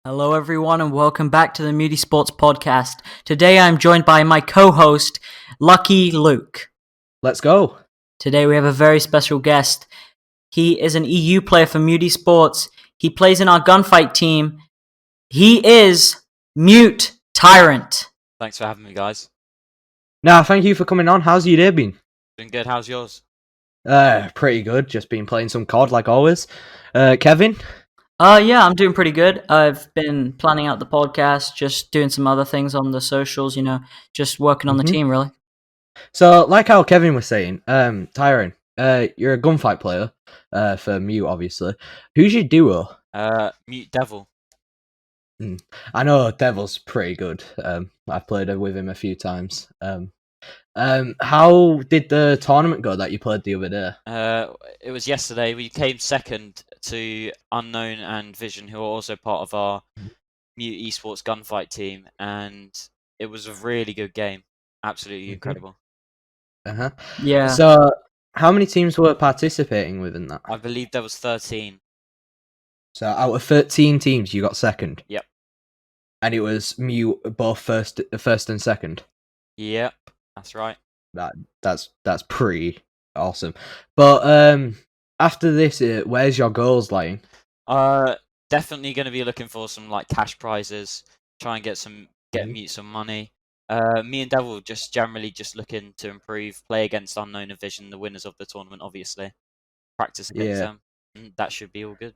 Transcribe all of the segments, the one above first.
Hello, everyone, and welcome back to the Mute Esports Podcast. Today, I'm joined by my co-host, Lucky Luke. Let's go. Today, we have a very special guest. He is an EU player for Mute Esports. He plays in our gunfight team. He is Mute Tyrant. Thanks for having me, guys. Nah, thank you for coming on. How's your day been? Been good. How's yours? Pretty good. Just been playing some COD like always. Kevin? Yeah, I'm doing pretty good. I've been planning out the podcast, just doing some other things on the socials, just working on the team, really. So, like how Kevin was saying, Tyron, you're a gunfight player for Mute, obviously. Who's your duo? Mute Devil. I know Devil's pretty good. I've played with him a few times. How did the tournament go that you played the other day? It was yesterday. We came second to Unknown and Vision, who are also part of our Mute Esports gunfight team, and it was a really good game. Absolutely incredible. Uh-huh. Yeah. So, how many teams were participating within that? I believe there was 13. So, out of 13 teams, you got second? Yep. And it was Mute both first and second? Yep, that's right. That's pretty awesome. But after this, where's your goals lying? Definitely going to be looking for some cash prizes. Try and get Mute some money. Me and Devil just generally just looking to improve, play against Unknown and Vision, the winners of the tournament, obviously. Practice against them. And that should be all good.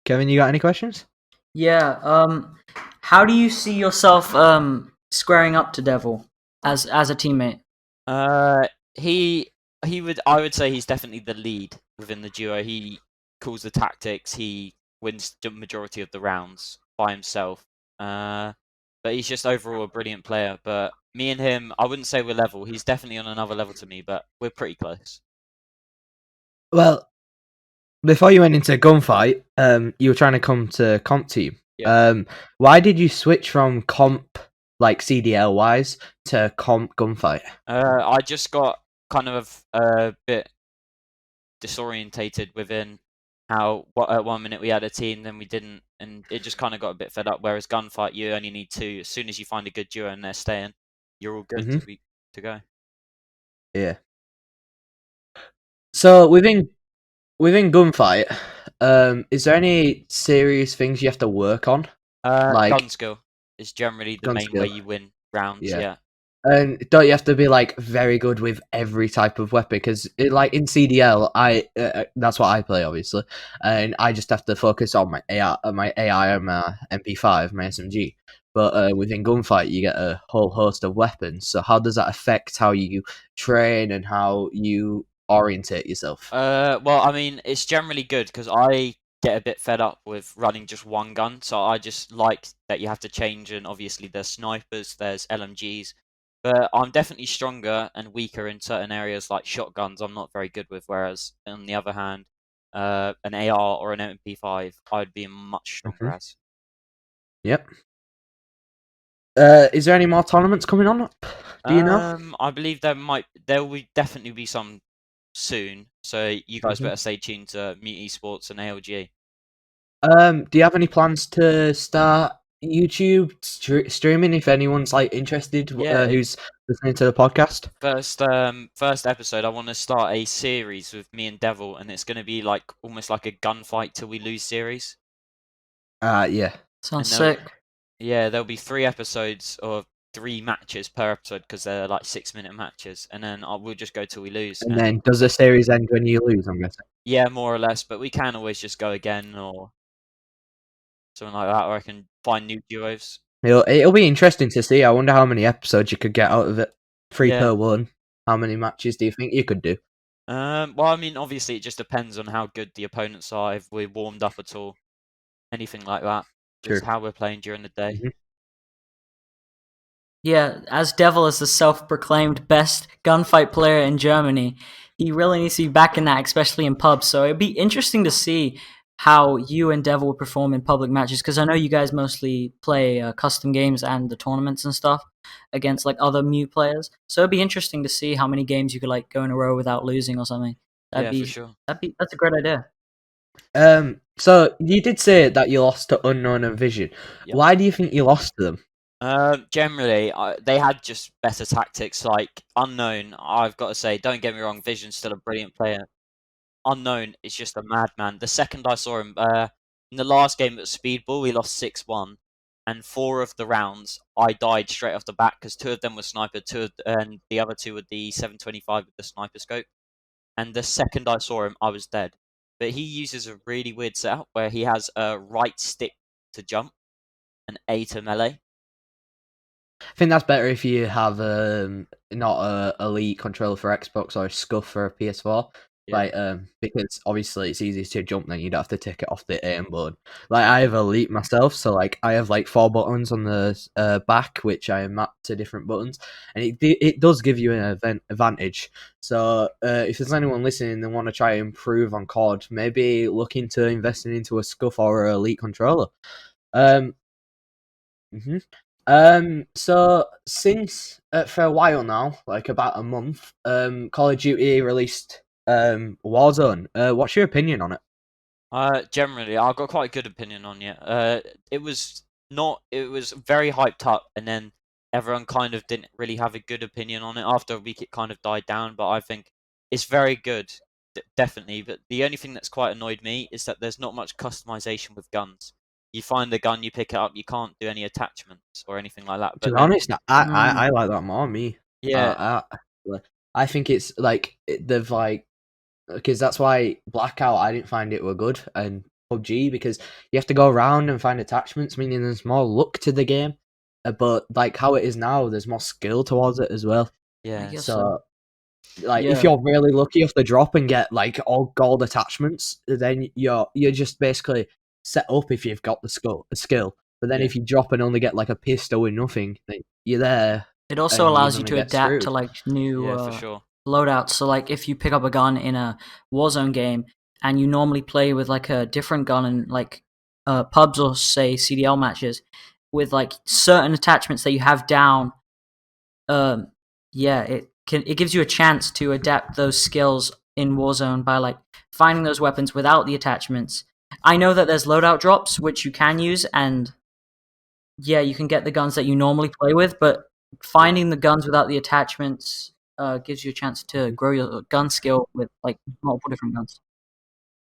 Kevin, you got any questions? Yeah. How do you see yourself squaring up to Devil as a teammate? I would say he's definitely the lead within the duo. He calls the tactics. He wins the majority of the rounds by himself. But he's just overall a brilliant player. But me and him, I wouldn't say we're level. He's definitely on another level to me, but we're pretty close. Well, before you went into gunfight, you were trying to come to comp team. Yeah. Why did you switch from comp, like CDL wise, to comp gunfight? I just got kind of a bit disorientated within how at 1 minute we had a team, then we didn't, and it just kind of got a bit fed up. Whereas gunfight, you only need 2. As soon as you find a good duo and they're staying, you're all good to go. Yeah. So within gunfight, is there any serious things you have to work on? Gun skill is generally the main way you win rounds. Yeah. And don't you have to be very good with every type of weapon? Because in CDL, that's what I play obviously, and I just have to focus on my AI and my MP5, my SMG. But within gunfight, you get a whole host of weapons. So how does that affect how you train and how you orientate yourself? Well, I mean, it's generally good because I get a bit fed up with running just one gun. So I just like that you have to change, and obviously there's snipers, there's LMGs. But I'm definitely stronger and weaker in certain areas like shotguns I'm not very good with, whereas on the other hand, an AR or an MP5 I'd be much stronger as. Yep. Is there any more tournaments coming on? Do you know? I believe there will definitely be some soon, so you guys better stay tuned to Mute Esports and ALG. Do you have any plans to start YouTube streaming if anyone's interested? Yeah. Who's listening to the podcast? First episode, I want to start a series with me and Devil, and it's going to be almost like a gunfight till we lose series. Yeah. Sounds sick. Yeah, there'll be 3 episodes or 3 matches per episode because they're 6-minute matches, and then we'll just go till we lose. And then does the series end when you lose, I'm guessing? Yeah, more or less, but we can always just go again or something like that, or I can find new duos. It'll be interesting to see. I wonder how many episodes you could get out of it. 3 per one. How many matches do you think you could do? Well, I mean, obviously it just depends on how good the opponents are, if we're warmed up at all, anything like that. Just how we're playing during the day. Yeah, as Devil is the self-proclaimed best gunfight player in Germany, he really needs to be back in that, especially in pubs. So it'd be interesting to see how you and Devil would perform in public matches, because I know you guys mostly play custom games and the tournaments and stuff against other Mute players. So it'd be interesting to see how many games you could go in a row without losing or something. For sure. That's a great idea. So you did say that you lost to Unknown and Vision. Yep. Why do you think you lost to them? Generally, they had just better tactics. Like Unknown, I've got to say, don't get me wrong, Vision's still a brilliant player. Unknown is just a madman. The second I saw him, in the last game at Speedball, we lost 6-1, and 4 of the rounds I died straight off the bat because 2 of them were sniper, and the other 2 were the 725 with the sniper scope. And the second I saw him, I was dead. But he uses a really weird setup where he has a right stick to jump and A to melee. I think that's better if you have not a Elite controller for Xbox or a Scuff for a PS4. Yeah. Like because obviously it's easy to jump, then you don't have to take it off the aim board. Like I have Elite myself, so like I have like 4 buttons on the back, which I map to different buttons, and it does give you an advantage. So if there's anyone listening and want to try and improve on COD, maybe look into investing into a Scuff or a Elite controller. So since for a while now, like about a month, Call of Duty released Warzone. What's your opinion on it? Generally, I've got quite a good opinion on it. It was very hyped up, and then everyone kind of didn't really have a good opinion on it. After a week, it kind of died down, but I think it's very good, definitely. But the only thing that's quite annoyed me is that there's not much customization with guns. You find the gun, you pick it up, you can't do any attachments or anything like that. To But be honest, I like that more. Me, yeah, I think it's like they've like because that's why Blackout I didn't find it were good and PUBG because you have to go around and find attachments, meaning there's more look to the game. But like how it is now, there's more skill towards it as well. yeah. I guess So like if Yeah. you're really lucky off the drop and get like all gold attachments, then you're just basically set up if you've got the skill. But then Yeah. if you drop and only get like a pistol with nothing, then you're there. It also and you're allows you gonna to get adapt screwed. to like new Yeah, for sure. loadouts. So like if you pick up a gun in a Warzone game and you normally play with like a different gun in like pubs or say CDL matches with like certain attachments that you have down, yeah, it gives you a chance to adapt those skills in Warzone by like finding those weapons without the attachments. I know that there's loadout drops which you can use, and yeah, you can get the guns that you normally play with, but finding the guns without the attachments gives you a chance to grow your gun skill with like multiple different guns.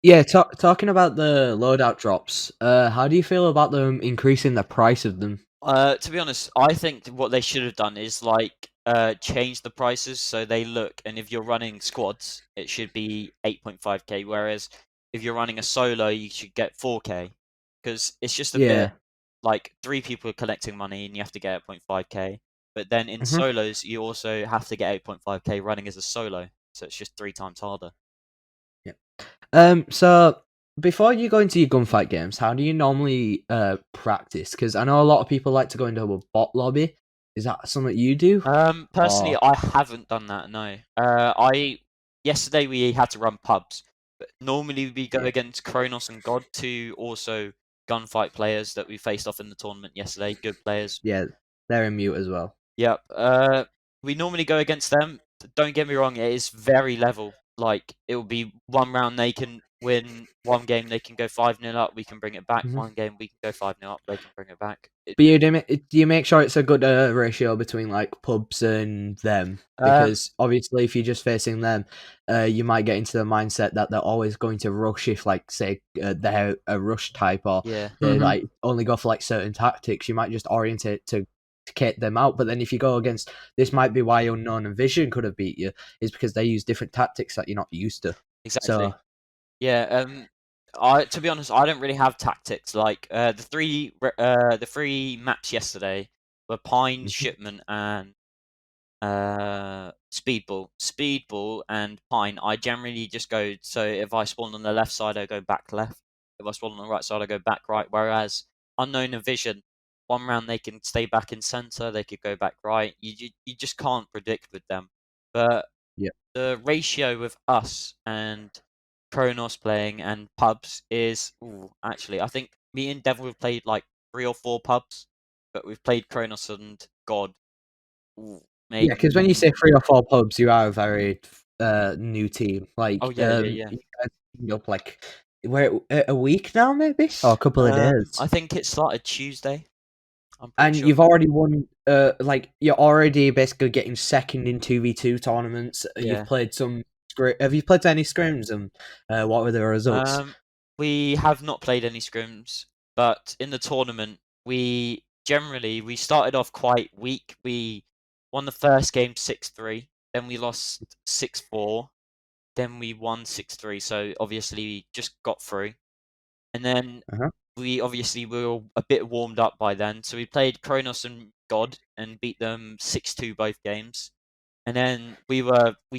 Yeah, talking about the loadout drops, how do you feel about them increasing the price of them? To be honest, I think what they should have done is like change the prices so they look. And if you're running squads, it should be 8.5k. Whereas if you're running a solo, you should get 4k. Because it's just a Yeah. bit like 3 people are collecting money and you have to get 8.5k. But then in Mhm. solos, you also have to get 8.5k running as a solo. So it's just 3 times harder. So before you go into your gunfight games, how do you normally practice? Because I know a lot of people like to go into a bot lobby. Is that something you do? Personally, Or- I haven't done that. No. Yesterday we had to run pubs, but normally we go Yeah. against Kronos and God, two also gunfight players that we faced off in the tournament yesterday. Good players. Yeah, they're in Mute as well. Yep. We normally go against them. Don't get me wrong; it is very level. Like it will be one round they can win, one game they can go 5-0 up. We can bring it back. Mhm. One game we can go 5-0 up. They can bring it back. But do you make sure it's a good ratio between like pubs and them? Because obviously, if you're just facing them, you might get into the mindset that they're always going to rush if, like, say, they're a rush type or Yeah. they Mhm. like only go for like certain tactics. You might just orientate to kit them out. But then if you go against, this might be why Unknown and Vision could have beat you, is because they use different tactics that you're not used to. Exactly. So Yeah, to be honest, I don't really have tactics. Like the three maps yesterday were Pine, Mhm. Shipment, and Speedball. Speedball and Pine, I generally just go. So if I spawn on the left side, I go back left. If I spawn on the right side, I go back right. Whereas Unknown and Vision, one round they can stay back in center, they could go back right. You just can't predict with them. But yeah. the ratio with us and Kronos playing and pubs is actually I think me and Devil have played like 3 or 4 pubs, but we've played Kronos and God. Yeah, because when you say 3 or 4 pubs, you are a very new team. Like, Oh yeah. you guys teamed up like we're a week now, maybe, or a couple of days. I think it started Tuesday. I'm pretty And sure. you've already won. You're already basically getting second in 2v2 tournaments. Yeah. You've played some. Have you played any scrims, and what were the results? We have not played any scrims, but in the tournament, we started off quite weak. We won the first game 6-3, then we lost 6-4, then we won 6-3. So obviously we just got through, and then we were a bit warmed up by then. So we played Kronos and God and beat them 6-2 both games, and then we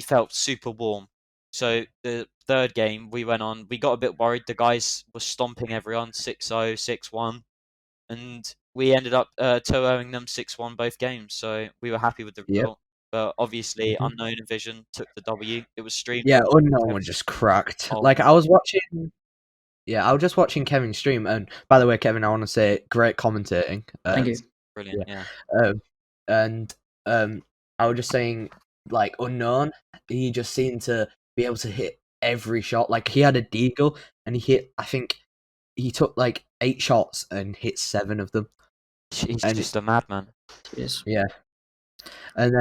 felt super warm. So the third game we went on, we got a bit worried. The guys were stomping everyone 6-0, 6-1, and we ended up 2-0ing them 6-1 both games. So we were happy with the result. But obviously, Unknown Vision took the W. It was streamed. Yeah, Unknown was just cracked. Like I was watching. Yeah, I was just watching Kevin's stream, and by the way, Kevin, I want to say great commentating. Thank you. Brilliant. Yeah. And I was just saying, like Unknown, he just seemed to be able to hit every shot. Like he had a deagle, and he hit. I think he took like 8 shots and hit 7 of them. He's just a madman. Yes. Yeah. And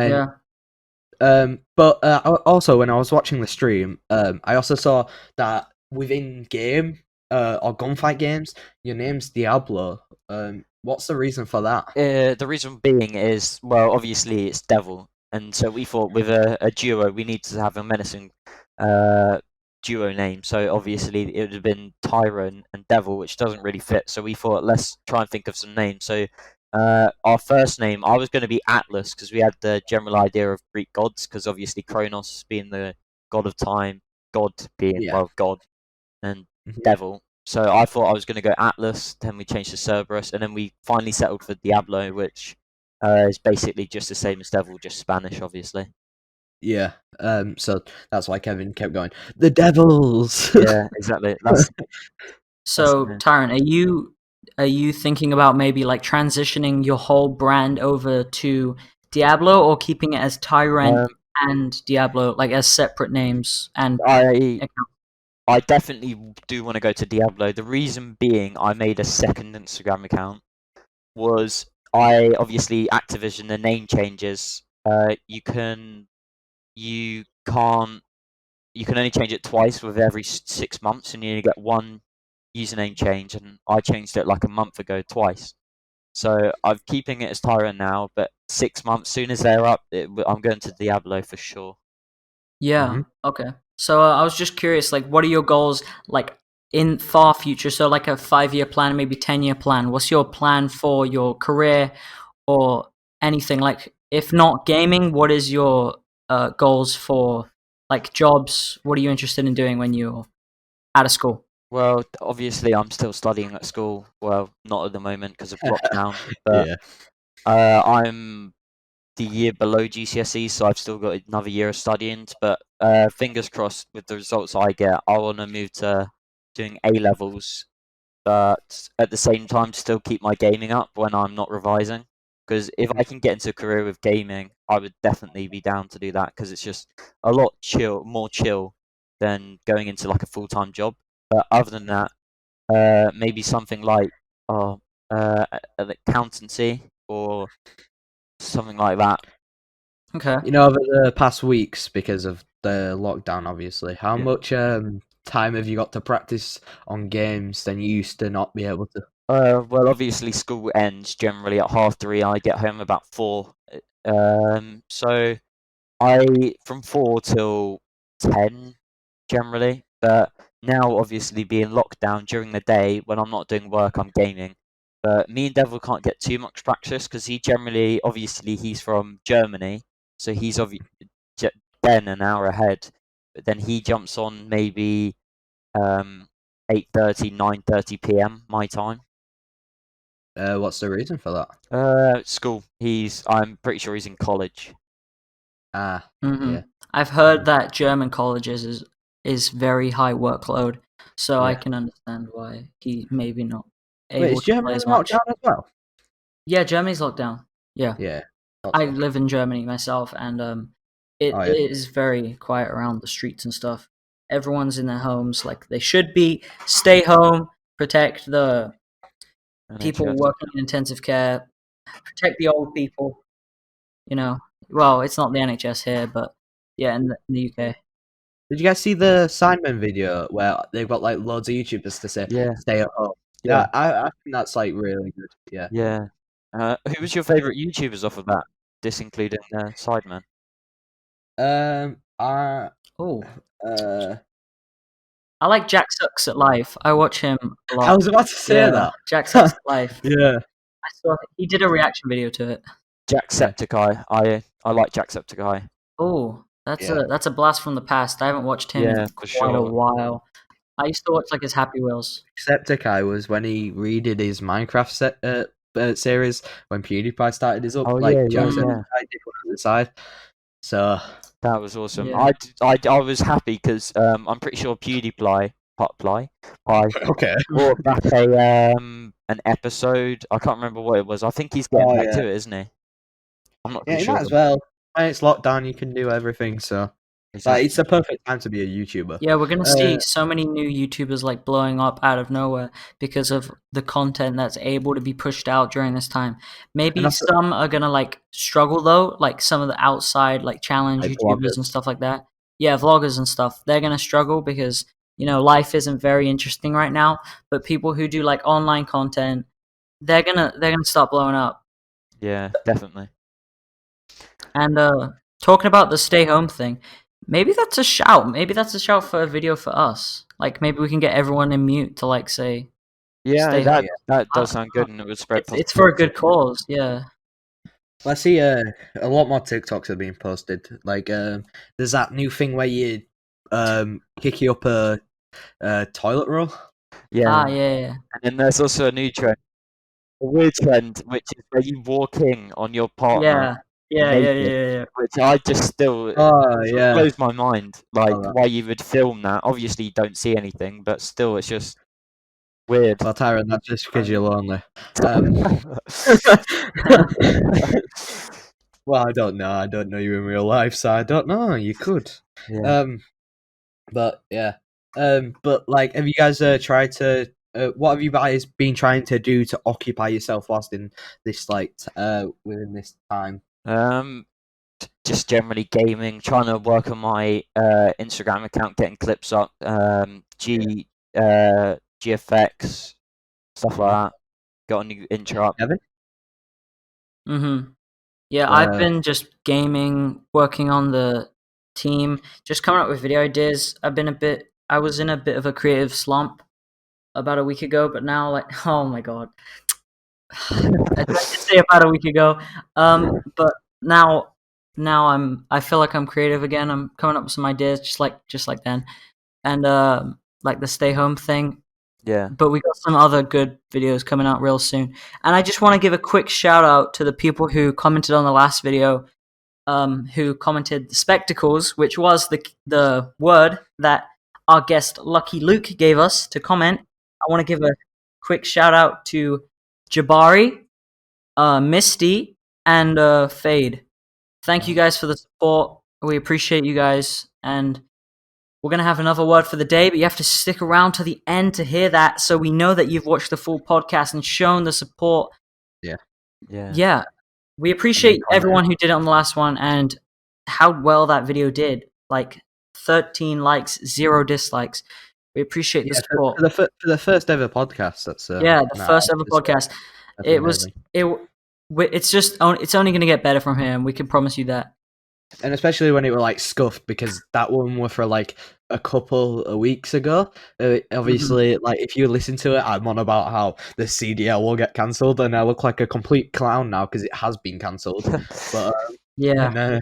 then, but also when I was watching the stream, I also saw that within game or gunfight games, your name's Diablo. What's the reason for that? The reason being is, well, obviously it's Devil, and so we thought with a duo we need to have a menacing duo name. So obviously it would have been Tyrant and Devil, which doesn't really fit. So we thought let's try and think of some names. So our first name, I was going to be Atlas because we had the general idea of Greek gods, because obviously Kronos being the god of time, God being God, and Devil. So I thought I was going to go Atlas, then we changed to Cerberus, and then we finally settled for Diablo, which is basically just the same as Devil, just Spanish, obviously. Yeah. So that's why Kevin kept going, the Devils. Yeah, exactly. So, Tyrant, are you thinking about maybe like transitioning your whole brand over to Diablo, or keeping it as Tyrant and Diablo, like as separate names? And I definitely do want to go to Diablo. The reason being, I made a second Instagram account. Was obviously Activision, the name changes. You can only change it twice with every 6 months, and you only get one username change. And I changed it like a month ago twice. So I'm keeping it as Tyrant now, but 6 months, soon as they're up, I'm going to Diablo for sure. Yeah. Okay. So I was just curious, like, what are your goals, like, in far future? So, like, a 5-year plan, maybe 10-year plan. What's your plan for your career or anything? Like, if not gaming, what is your goals for, like, jobs? What are you interested in doing when you're out of school? Well, obviously, I'm still studying at school. Well, not at the moment because of lockdown, but I'm the year below GCSE, so I've still got another year of studying. But fingers crossed with the results I get, I want to move to doing A levels, but at the same time still keep my gaming up when I'm not revising. Because if I can get into a career with gaming, I would definitely be down to do that, because it's just a lot more chill than going into like a full-time job. But other than that, maybe something like an accountancy or something like that. Okay. You know, over the past weeks, because of the lockdown, obviously, how much time have you got to practice on games than you used to not be able to? Well, obviously school ends generally at 3:30. I get home about 4. So from 4 till 10 generally. But now, obviously, being locked down during the day when I'm not doing work, I'm gaming. But me and Devil can't get too much practice because obviously, he's from Germany, so he's then an hour ahead. But then he jumps on maybe 8:30, 9:30 p.m. my time. What's the reason for that? School. I'm pretty sure he's in college. Yeah. I've heard that German colleges is very high workload, so I can understand why he maybe not able to play as much. Germany locked down as well? Yeah, Germany's locked down. Yeah. I Awesome. live in Germany myself, and it is very quiet around the streets and stuff. everyone's in their homes like they should be. Stay home, protect the people NHS. working in intensive care, protect the old people. Well, it's not the NHS here, but yeah, in the UK. Did you guys see the Sidemen video where they've got like loads of YouTubers to say stay at home? Yeah, I think that's like really good. Yeah. Yeah. Who was your favourite YouTubers off of that? This including Sidemen. Oh, I like Jack Sucks at Life. I watch him a lot. I was about to say that. Jack Sucks at Life. Yeah. I saw he did a reaction video to it. Jacksepticeye. I like Jacksepticeye. Oh, that's Yeah. a blast from the past. I haven't watched him in for quite a sure. while. I used to watch like his Happy Wheels. Jacksepticeye was when he redid his Minecraft series when PewDiePie started his up. Oh, like yeah, Jacksepticeye did one on the side. So that was awesome. Yeah. I was happy because I'm pretty sure PewDiePie okay. brought back an episode. I can't remember what it was. I think he's getting back to it, isn't he? I'm not Yeah, too you sure. might as well. When it's lockdown, you can do everything. So Exactly. it's the perfect time to be a YouTuber. Yeah, we're gonna see so many new YouTubers like blowing up out of nowhere because of the content that's able to be pushed out during this time. Maybe And also- some are gonna like struggle though, like some of the outside like challenge Like YouTubers and vloggers. stuff like that. Yeah, vloggers and stuff. They're gonna struggle because life isn't very interesting right now. But people who do like online content, they're gonna start blowing up. Yeah, definitely. And talking about the stay home thing, maybe that's a shout. Maybe that's a shout for a video for us. Like maybe we can get everyone in mute to like say, Yeah, stay that does sound good, and it would spread. it's for a good cause. Yeah. I see a lot more TikToks are being posted. Like there's that new thing where you kick up a toilet roll. Yeah. Yeah. And then there's also a new trend, a weird trend, which is where you walk in on your partner. Yeah. Which I just still blows my mind. Like why you would film that. Obviously, you don't see anything, but still, it's just weird. Well, Tyrant, that's just because you're lonely. Well, I don't know. I don't know you in real life, so I don't know. You could. Yeah. But yeah. But like, have you guys tried to? What have you guys been trying to do to occupy yourself whilst in this within this time? Just generally gaming, trying to work on my Instagram account, getting clips up, GFX, stuff like that. Got a new intro up. Kevin? Yeah, I've been just gaming, working on the team, just coming up with video ideas. I was in a bit of a creative slump about a week ago, but now like, oh my god. I tried to say about a week ago. But now I feel like I'm creative again. I'm coming up with some ideas just like then. And like the stay home thing. Yeah. But we got some other good videos coming out real soon. And I just want to give a quick shout out to the people who commented on the last video, who commented the spectacles, which was the word that our guest Lucky Luke gave us to comment. I want to give a quick shout out to Jabari, Misty, and Fade. Thank you guys for the support. We appreciate you guys, and we're going to have another word for the day, but you have to stick around to the end to hear that, so we know that you've watched the full podcast and shown the support. Yeah. We appreciate everyone who did it on the last one and how well that video did. Like 13 likes, 0 dislikes. We appreciate the support. For the first ever podcast. That's the first ever podcast. It's only going to get better from here, and we can promise you that. And especially when it were like scuffed, because that one were for like a couple of weeks ago. Obviously, like if you listen to it, I'm on about how the CDL will get cancelled, and I look like a complete clown now because it has been cancelled. But that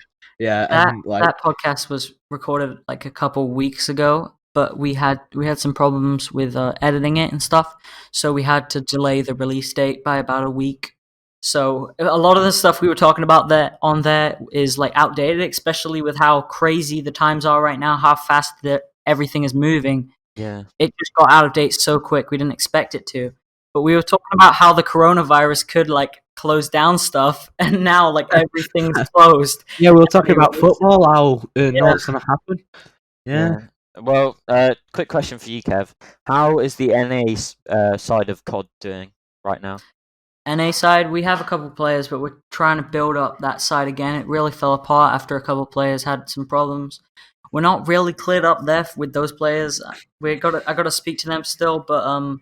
podcast was recorded like a couple weeks ago, but we had some problems with editing it and stuff, so we had to delay the release date by about a week. So a lot of the stuff we were talking about there is like outdated, especially with how crazy the times are right now, how fast everything is moving. Yeah. It just got out of date so quick. We didn't expect it to. But we were talking about how the coronavirus could like close down stuff, and now like everything's closed. Yeah, we were talking about football, how it's going to happen. Yeah. Well, quick question for you, Kev. How is the NA side of COD doing right now? NA side, we have a couple players, but we're trying to build up that side again. It really fell apart after a couple players had some problems. We're not really cleared up there with those players. I got to speak to them still, but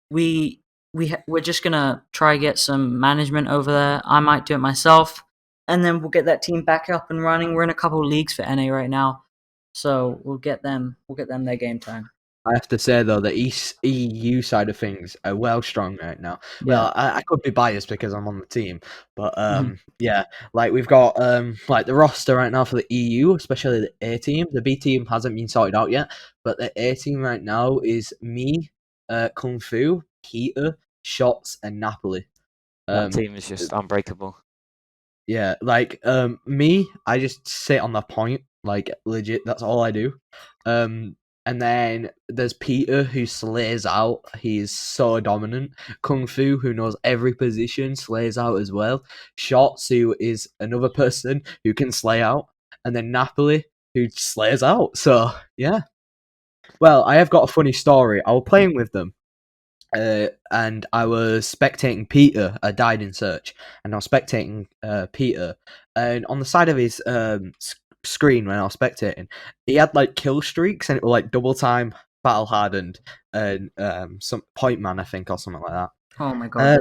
we're just gonna try get some management over there. I might do it myself, and then we'll get that team back up and running. We're in a couple leagues for NA right now, so we'll get them their game time. I have to say though, the EU side of things are well strong right now. Yeah. Well, I could be biased because I'm on the team, but Mhm. yeah, like we've got like the roster right now for the EU, especially the A team. The B team hasn't been sorted out yet, but the A team right now is me, Kung Fu, Keita, Shots, and Napoli. That team is just unbreakable. Yeah, like me, I just sit on the point, like legit. That's all I do. And then there's Peter who slays out. He's so dominant. Kung Fu who knows every position, slays out as well. Shots who is another person who can slay out, and then Napoli who slays out. So yeah. Well, I have got a funny story. I was playing with them. And I was spectating Peter. I died in search, and I was spectating Peter. And on the side of his screen when I was spectating, he had like kill streaks, and it was like double time, battle hardened, and some point man, I think, or something like that. Oh my god.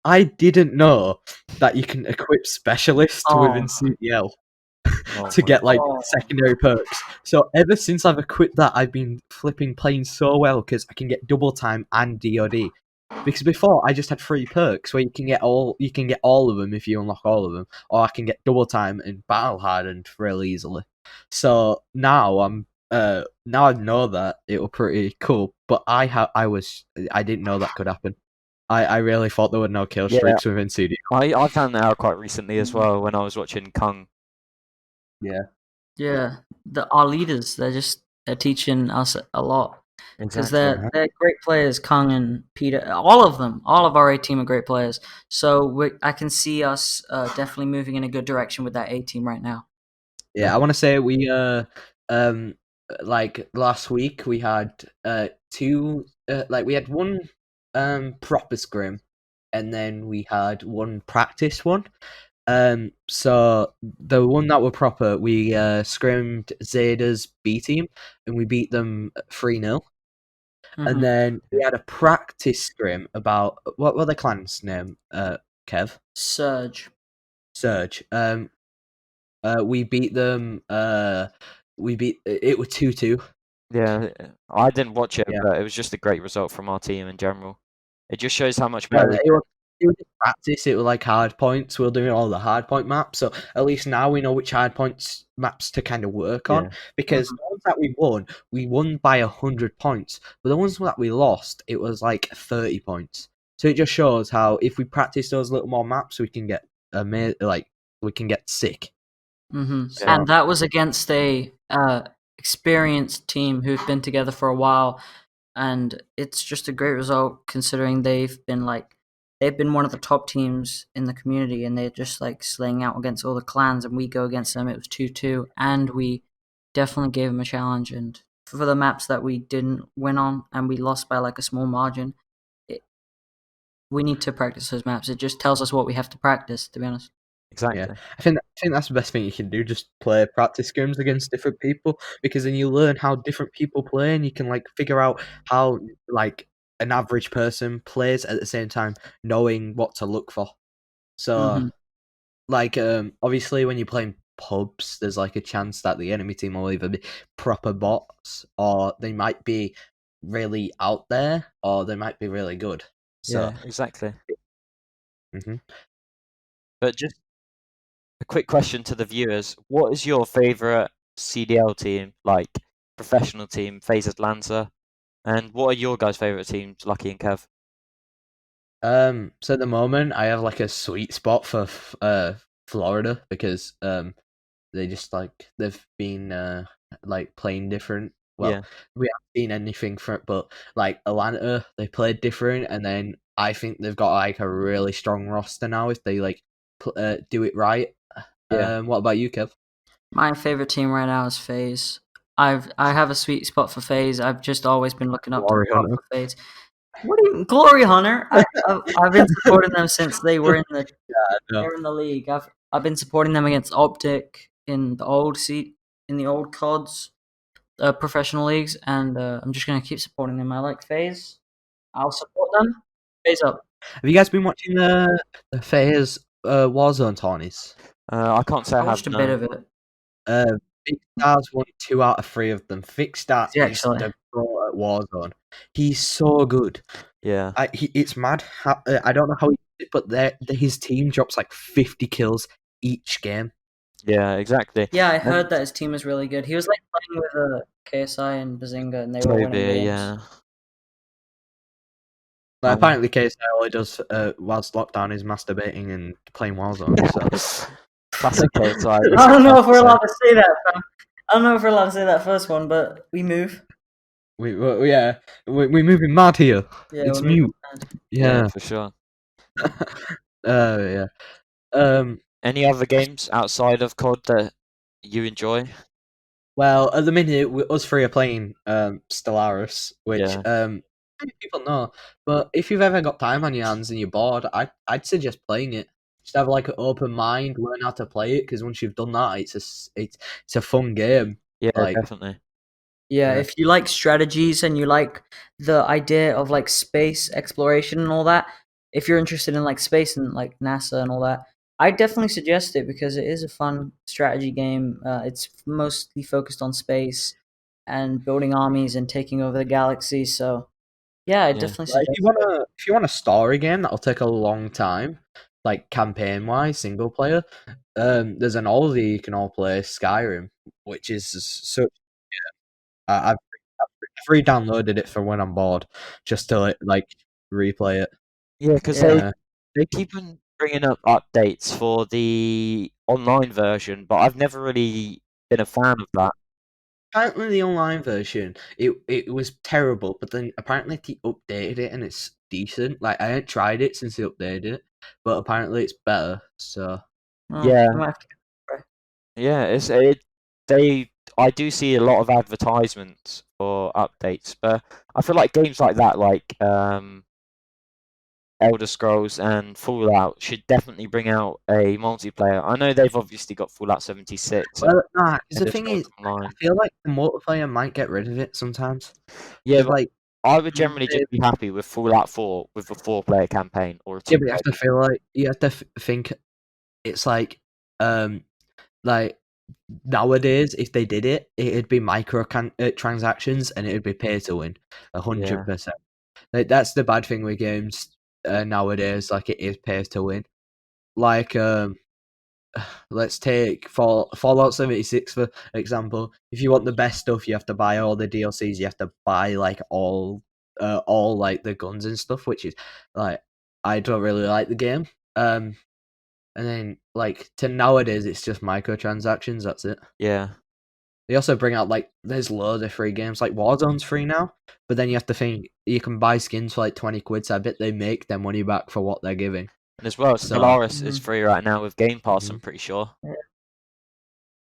I didn't know that you can equip specialists Oh. within CDL Oh to my get like God. secondary perks. So ever since I've equipped that, I've been flipping playing so well because I can get double time and DOD. Because before I just had 3 perks where you can get all of them if you unlock all of them, or I can get double time and battle hardened really easily. So now now I know that it was pretty cool, but I didn't know that could happen. I really thought there were no kill Yeah. streaks within CD. I found that out quite recently as well when I was watching Kung. Yeah, our leaders, they're teaching us a lot because Exactly. they're great players. Kung and Peter, all of them, all of our A team are great players. So I can see us definitely moving in a good direction with that A team right now. Yeah, I want to say we like last week we had 2 like we had one proper scrim, and then we had one practice one. So the one that were proper, we scrimmed Zeta's B team, and we beat them 3-0. And then we had a practice scrim about what were the clan's name? Kev? Surge. We beat them. It was 2-2. Yeah, I didn't watch it, Yeah. but it was just a great result from our team in general. It just shows how much Yeah, better. it was just practice. It was like hard points. We were doing all the hard point maps, so at least now we know which hard points maps to kind of work on. Yeah. Because the ones that we won by 100 points, but the ones that we lost, it was like 30 points. So it just shows how if we practice those little more maps, we can get we can get sick. Mm-hmm. So- And that was against a experienced team who've been together for a while, and it's just a great result considering they've been one of the top teams in the community, and they're just like slaying out against all the clans, and we go against them. It was 2-2, and we definitely gave them a challenge. And for the maps that we didn't win on and we lost by like a small margin, we need to practice those maps. It just tells us what we have to practice, to be honest. Exactly. Yeah, I think that's the best thing you can do. Just play practice scrims against different people, because then you learn how different people play, and you can like figure out how like an average person plays at the same time, knowing what to look for. So, like, obviously, when you're playing pubs, there's like a chance that the enemy team will either be proper bots, or they might be really out there, or they might be really good. So, Yeah, exactly. mhm. But just a quick question to the viewers: what is your favorite CDL team, like professional team, FaZe Atlanta, and what are your guys' favorite teams, Lucky and Kev? So at the moment, I have like a sweet spot for Florida, because they just like they've been like playing different. Well, Yeah. we haven't seen anything from it, but like Atlanta, they played different, and then I think they've got like a really strong roster now if they like do it right. Yeah. What about you, Kev? My favorite team right now is FaZe. I have a sweet spot for FaZe. I've just always been looking up Glory to God Hunter. for FaZe. What do you mean, Glory Hunter? I've been supporting them since they were in the no. they're in the league. I've been supporting them against Optic in the old CODs professional leagues, and I'm just gonna keep supporting them. I like FaZe. I'll support them. FaZe up. Have you guys been watching the FaZe Warzone tourneys? I can't say I I watched a have. bit No. of it. Big Star's won 2 out of 3 of them. Big Star Is he is actually? the pro at Warzone. He's so good. Yeah. It's mad. I don't know how he did it, but his team drops like 50 kills each game. Yeah, exactly. Yeah, I heard that his team is really good. He was like playing with KSI and Bazinga, and they were winning Toby, games. yeah. Like, apparently, KSI all he does whilst lockdown is masturbating and playing Warzone. So Classic KSI. I don't know if we're allowed to say that. Fam. I don't know if we're allowed to say that first one, but we move. we're moving mad here. Yeah, It's we're moving Mute. mad. Yeah. For sure. Yeah. Any other games outside of COD that you enjoy? Well, at the minute, us three are playing Stellaris, which Yeah. many people know. But if you've ever got time on your hands and you're bored, I'd suggest playing it. Just have like an open mind, learn how to play it, because once you've done that, it's a fun game. Yeah, Like, definitely. Yeah, Yeah. if you like strategies and you like the idea of like space exploration and all that, if you're interested in like space and like NASA and all that, I definitely suggest it because it is a fun strategy game. It's mostly focused on space and building armies and taking over the galaxy. So yeah, I definitely like, suggest it. if you want a story game that'll take a long time, like campaign wise, single player, there's an oldie you can all play, Skyrim, which is so. I've re-downloaded it for when I'm bored, just to like replay it. Yeah, because Yeah. they keep on bringing up updates for the online version, but I've never really been a fan of that. Apparently, the online version it was terrible, but then apparently they updated it and it's decent. Like, I haven't tried it since they updated it, but apparently it's better. So Oh, Yeah. I might have to give it a try. Yeah, I do see a lot of advertisements for updates, but I feel like games like that, like Elder Scrolls and Fallout, should definitely bring out a multiplayer. I know they've obviously got Fallout 76. well, nah, 'cause the Elder thing Scrolls is, I Online. feel like the multiplayer might get rid of it sometimes. Yeah, 'Cause, but like, I would generally just be happy with Fallout 4 with a 4-player campaign or a yeah, 2. but you have to feel like you have to think it's like nowadays, if they did it, it'd be micro transactions and it'd be pay to win, 100%. Like, that's the bad thing with games nowadays. Like, it is pay to win. Like, let's take Fallout 76 for example. If you want the best stuff, you have to buy all the DLCs. You have to buy like all like the guns and stuff, which is like, I don't really like the game. And then, like, to nowadays, it's just microtransactions. That's it. Yeah. They also bring out, like, there's loads of free games. Like, Warzone's free now, but then you have to think you can buy skins for like 20 quid. So I bet they make their money back for what they're giving. And as well, So- Stellaris is free right now with Game Pass, I'm pretty sure. Yeah.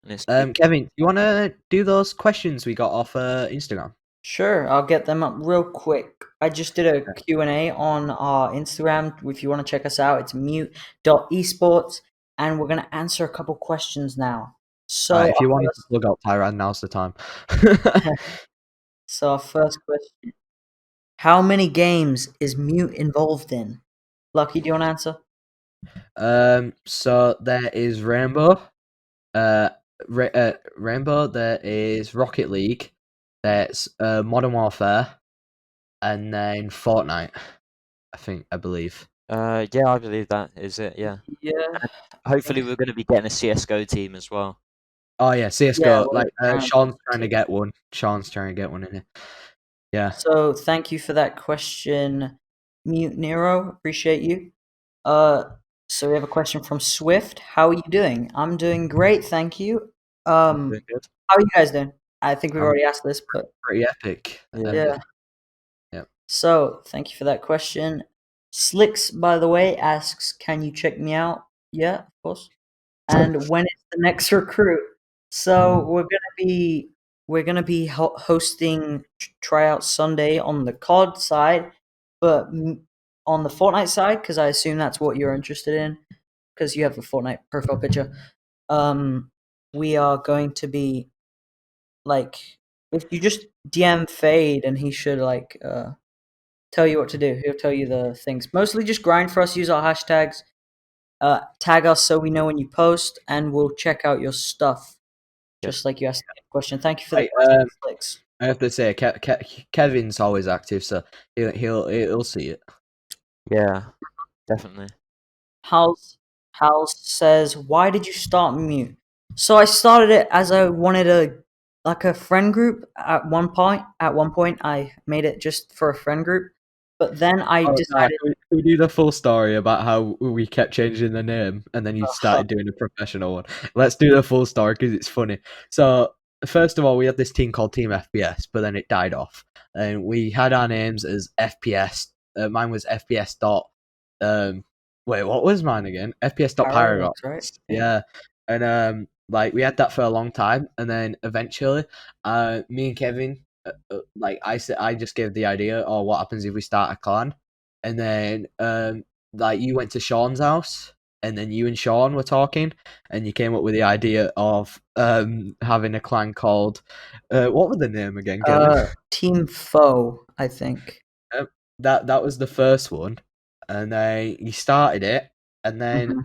And it's Kevin, you want to do those questions we got off Instagram? Sure, I'll get them up real quick. I just did a Q&A on our Instagram. If you want to check us out, it's mute.esports, and we're going to answer a couple questions now. So, If you want to plug out Tyrant, now's the time. So our first question: how many games is Mute involved in? Lucky, do you want to answer? So there is Rainbow. Rainbow. There is Rocket League. There's Modern Warfare, and then Fortnite. I believe. yeah, I believe that is it. Yeah. Yeah. Hopefully, we're going to be getting a CS:GO team as well. Oh yeah, CS:GO. Yeah, like well, Sean's trying to get one. Sean's trying to get one in here. Yeah. So thank you for that question, Mute Nero. Appreciate you. So we have a question from Swift. How are you doing? I'm doing great, thank you. Doing good. How are you guys doing? I think we've I'm already asked this, but Pretty epic. yeah. Yeah. So thank you for that question. Slicks, by the way, asks, "Can you check me out?" Yeah, of course. And when is the next recruit? So we're gonna be we're gonna be hosting tryouts Sunday on the COD side, but on the Fortnite side, because I assume that's what you're interested in, because you have a Fortnite profile picture. We are going to be like, if you just DM Fade, and he should like tell you what to do. He'll tell you the things. Mostly just grind for us. Use our hashtags. Tag us so we know when you post, and we'll check out your stuff. Just like you asked the question. Thank you for the question, Flicks. I have to say, Kevin's always active, so he'll see it. Yeah, definitely. Hals says, "Why did you start Mute?" So I started it as I wanted a friend group at one point. At one point, I made it just for a friend group, but then I decided. Can we do the full story about how we kept changing the name and then you started doing a professional one? Let's do the full story because it's funny. So first of all, we had this team called Team FPS, but then it died off, and we had our names as FPS. Mine was FPS dot. Wait, what was mine again? FPS dot Paradox, right? Yeah, and like we had that for a long time, and then eventually, me and Kevin. Like I said, I just gave the idea, or what happens if we start a clan, and then like you went to Sean's house, and then you and Sean were talking, and you came up with the idea of having a clan called what was the name again, Kevin? Team Foe, I think. That was the first one, and then you started it, and then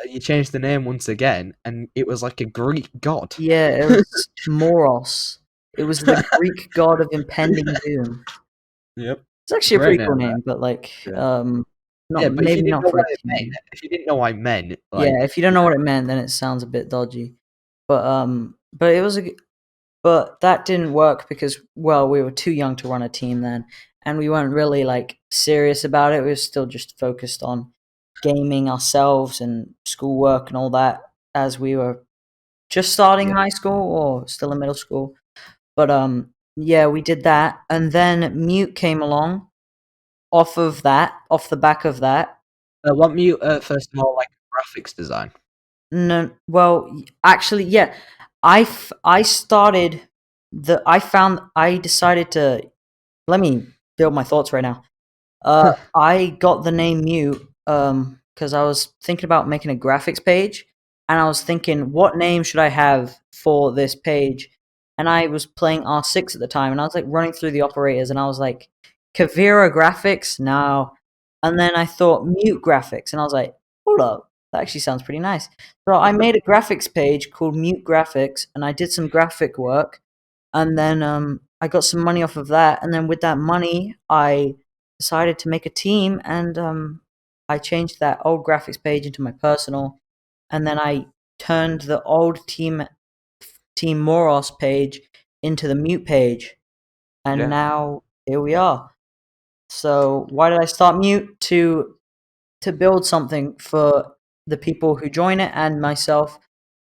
you changed the name once again, and it was like a Greek god. Yeah, it was Moros. It was the Greek god of impending doom. Yep. It's actually a Great pretty cool name, name, but like, Yeah. not Yeah, but if you maybe didn't not know for what a it meant, team. if you didn't know what I meant, like, Yeah, if you don't know what it meant, then it sounds a bit dodgy. But it was but that didn't work because, well, we were too young to run a team then, and we weren't really like serious about it. We were still just focused on gaming ourselves and schoolwork and all that, as we were just starting high school or still in middle school. But yeah, we did that, and then Mute came along. Off the back of that. what Mute first of all like graphics design? No, well, actually, yeah. I started I decided to, let me build my thoughts right now. I got the name Mute because I was thinking about making a graphics page, and I was thinking, what name should I have for this page? And I was playing R6 at the time, and I was like running through the operators, and I was like, Kavira graphics, no. And then I thought Mute graphics, and I was like, hold up, that actually sounds pretty nice. So I made a graphics page called Mute Graphics, and I did some graphic work, and then I got some money off of that, and then with that money, I decided to make a team, and I changed that old graphics page into my personal, and then I turned the old Team Moros page into the Mute page, and now here we are. So why did I start Mute? To build something for the people who join it and myself.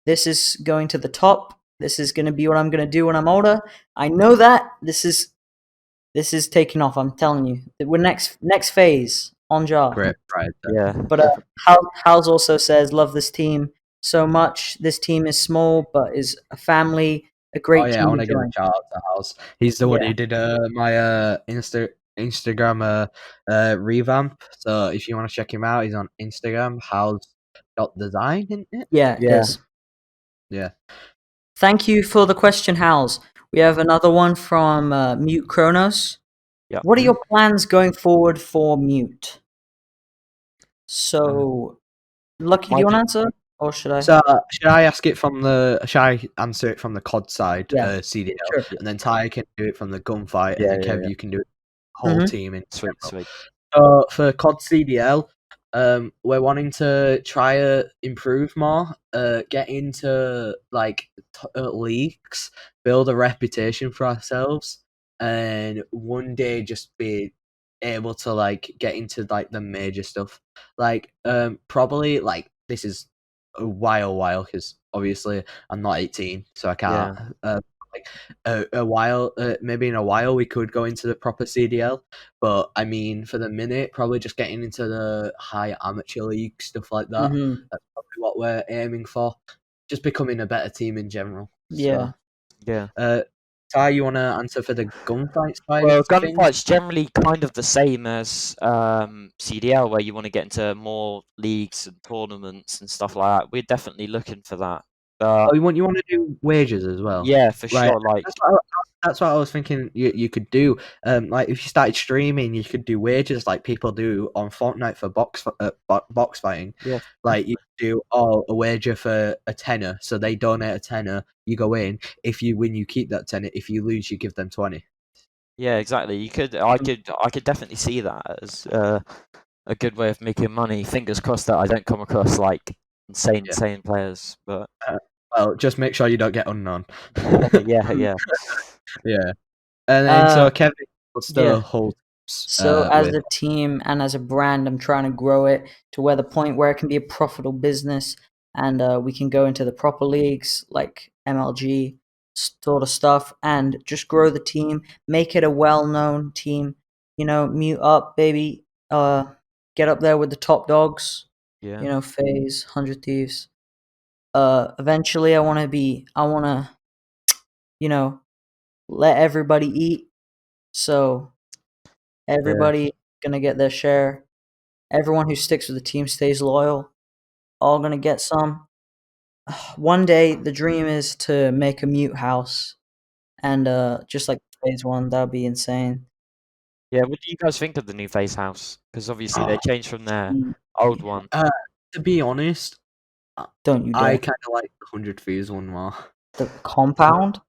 This is going to the top. This is going to be what I'm going to do when I'm older. I know that this is taking off. I'm telling you, we're next phase on jar. Great pride. Yeah. But Hals also says, love this team so much. This team is small, but is a family. A great team. I want to to give a join. shout out to House. He's the one who did my Instagram revamp. So if you want to check him out, he's on Instagram, house.design, isn't it? Yeah, it is. Yeah. Thank you for the question, Hals. We have another one from Mute Kronos. Yeah. What are your plans going forward for Mute? So, Lucky, do you want to answer, or should I? So should I ask it from the? Should I answer it from the COD side, CDL, Sure. and then Ty can do it from the gunfight, and then Kev, you can do it whole team in Sweet. So for COD CDL, we're wanting to try to improve more, get into like leagues, build a reputation for ourselves, and one day just be able to like get into like the major stuff. Like probably like this is a while because obviously I'm not 18, so I can't. Like a while, maybe in a while we could go into the proper CDL, but I mean for the minute, probably just getting into the high amateur league stuff like that. That's probably what we're aiming for. Just becoming a better team in general. Yeah. So, Ty, you want to answer for the gunfight side Well, of things? gunfight's generally kind of the same as CDL, where you want to get into more leagues and tournaments and stuff like that. We're definitely looking for that. Oh, you want to do wagers as well? Yeah, for Like, sure. Like, that's what I was thinking you could do. Like if you started streaming, you could do wagers like people do on Fortnite for box fighting. yeah, Like you do a wager for a tenner, so they donate a tenner, you go in. If you win, you keep that tenner. If you lose, you give them 20. yeah, exactly. I could definitely see that as a good way of making money. Fingers crossed that I don't come across like insane players, but Well, just make sure you don't get unknown. yeah. Yeah. And then so Uh, Kevin, what's the yeah. whole So as with a team and as a brand, I'm trying to grow it to where the point where it can be a profitable business, and we can go into the proper leagues like MLG sort of stuff, and just grow the team, make it a well-known team. Mute up, baby. Get up there with the top dogs. Yeah. FaZe, 100 Thieves. Eventually, I want to, let everybody eat. So everybody gonna get their share. Everyone who sticks with the team stays loyal. All gonna get some. One day, the dream is to make a mute house, and just like phase one, that'd be insane. Yeah, what do you guys think of the new FaZe house? Because obviously they changed from their old one. To be honest, Don't you I dare. kind of like the 100 Thieves one more. The compound?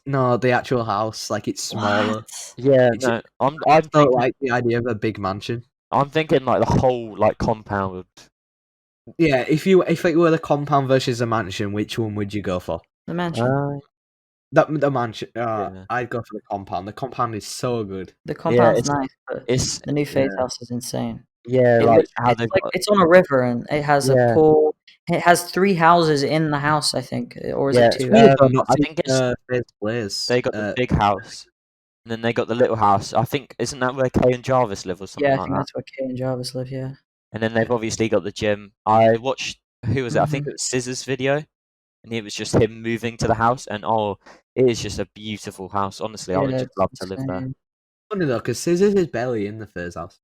No, the actual house, like it's smaller. What? Yeah, It's no, I'm don't thinking like the idea of a big mansion. like the whole like compound. Yeah, if it were the compound versus the mansion, which one would you go for? The mansion. The mansion. Yeah. I'd go for the compound. The compound is so good. The Yeah, compound's nice, but it's the new phase Yeah. house is insane. yeah, It like looks, how it's they've like got it's on a river, and it has a yeah, pool. It has 3 houses in the house, I think, or is yeah. it It's 2? weird though not I seeing think it's Fair's place. they got the big house, and then they got the little house. I think isn't that where Kay and Jarvis live or something Yeah, I like think that? that's where Kay and Jarvis live. Yeah. And then they've obviously got the gym. I watched who was it? I think Mhm. it was Scissor's video, and it was just him moving to the house, and it is just a beautiful house. Honestly, I would Yeah, just it's love to live there. insane. Funny though, because Scissors is barely in the Fair's house.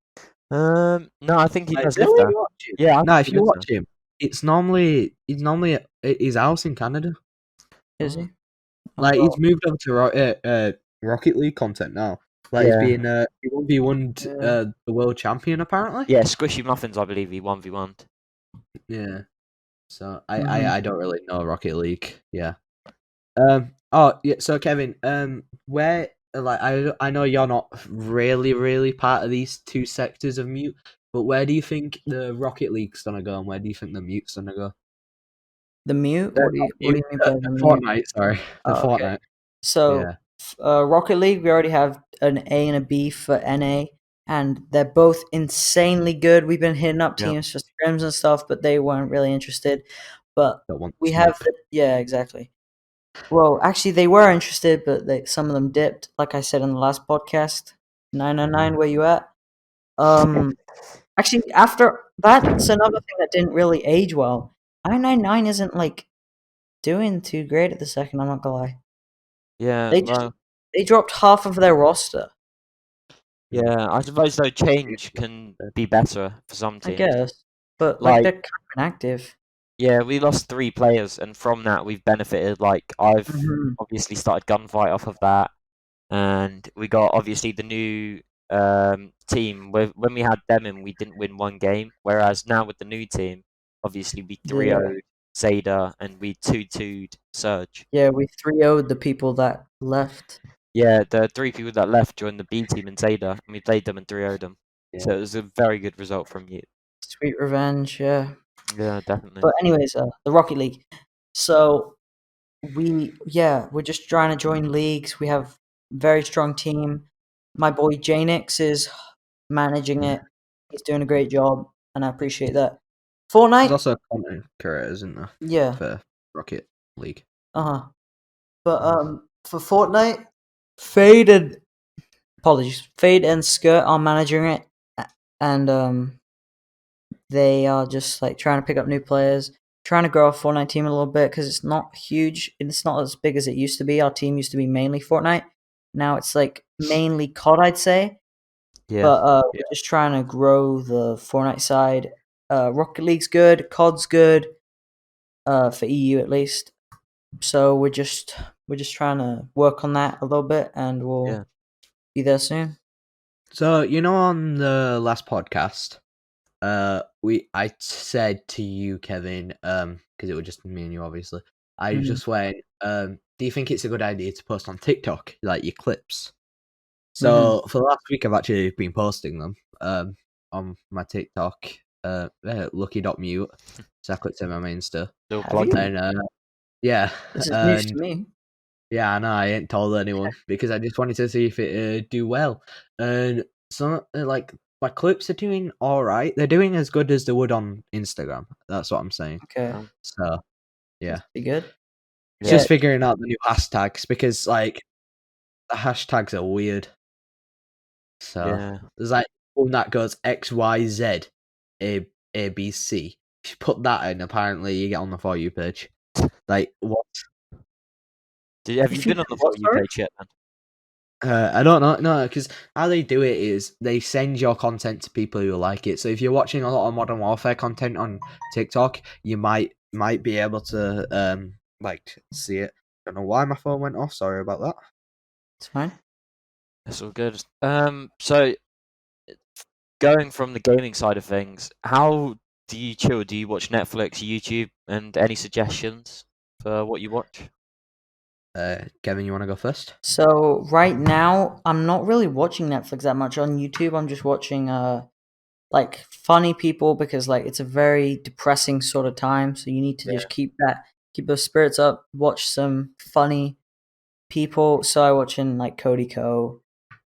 No, I think he Like, does live really? there. You watch him? Yeah, I No, think if he you lives watch him, he's normally at his house in Canada. Is there. he? Oh, Like he's well, moved over to Rocket League content now. Like he's Yeah, being he 1v1 yeah. the world champion apparently. yeah. Squishy Muffins, I believe he 1v1. Yeah. So Mhm. I don't really know Rocket League. Yeah. Oh yeah. So Kevin, where like I know you're not really part of these two sectors of Mute, but where do you think the Rocket League's gonna go, and where do you think the Mute's gonna go? The mute? Not What do Mute, you mean by the the mute? Fortnite. Sorry, the Oh, okay. Fortnite. So, Yeah. Rocket League, we already have an A and a B for NA, and they're both insanely good. We've been hitting up Yeah. teams for scrims and stuff, but they weren't really interested. But Don't want we smoke. have, yeah, exactly. Well, actually, they were interested, but some of them dipped. Like I said in the last podcast, 999, where you at? Actually, after that's another thing that didn't really age well. 999 isn't like doing too great at the second. I'm not gonna lie. Yeah, They just well, they dropped half of their roster. yeah. I suppose though change can be better for some I teams. guess, but like Like, they're kind of inactive. yeah, we lost 3 players, and from that we've benefited. Like, I've Mhm. obviously started gunfight off of that, and we got obviously the new team. When we had them in, we didn't win 1 game. Whereas now with the new team, obviously we 3-0'd Zeta and we 2-2'd Surge. Yeah, we 3-0'd the people that left. Yeah, the 3 people that left joined the B team in Zeta, and we played them and 3-0'd them. So it was a very good result from you. Sweet revenge, yeah. Yeah, definitely. But anyways, the Rocket League. So we're just trying to join leagues. We have very strong team. My boy Janix is managing it. He's doing a great job, and I appreciate that. There's Fortnite, also content creators, isn't there, yeah, for Rocket League? But for Fortnite, Fade and Fade and Skirt are managing it, and they are just like trying to pick up new players, trying to grow our Fortnite team a little bit because it's not huge. It's not as big as it used to be. Our team used to be mainly Fortnite. Now it's like mainly COD, I'd say. Yeah. But we're just trying to grow the Fortnite side. Rocket League's good. COD's good. For EU at least. So we're just trying to work on that a little bit, and we'll be there soon. So on the last podcast, I said to you, Kevin, because it was just me and you, obviously. I just went, do you think it's a good idea to post on TikTok, like your clips? So for the last week, I've actually been posting them on my TikTok, lucky.mute. So I clicked in my Insta. And yeah. This is news to me. Yeah, I know. I ain't told anyone because I just wanted to see if it do well. And some like my clips are doing all right. They're doing as good as they would on Instagram. That's what I'm saying. Okay. So yeah, be good. Just figuring out the new hashtags because like the hashtags are weird. So there's like one that goes XYZ ABC. If you put that in, apparently you get on the For You page. Like what? Have you been on the For You page yet, man? I don't know. No, because how they do it is they send your content to people who like it. So if you're watching a lot of Modern Warfare content on TikTok, you might be able to like see it. Don't know why my phone went off. Sorry about that. It's fine. That's all good. So going from the gaming side of things, how do you chill? Do you watch Netflix, YouTube, and any suggestions for what you watch? Kevin, you want to go first? So right now, I'm not really watching Netflix that much. On YouTube, I'm just watching like funny people because like it's a very depressing sort of time. So you need to just keep those spirits up. Watch some funny people. So I watching like Cody Co.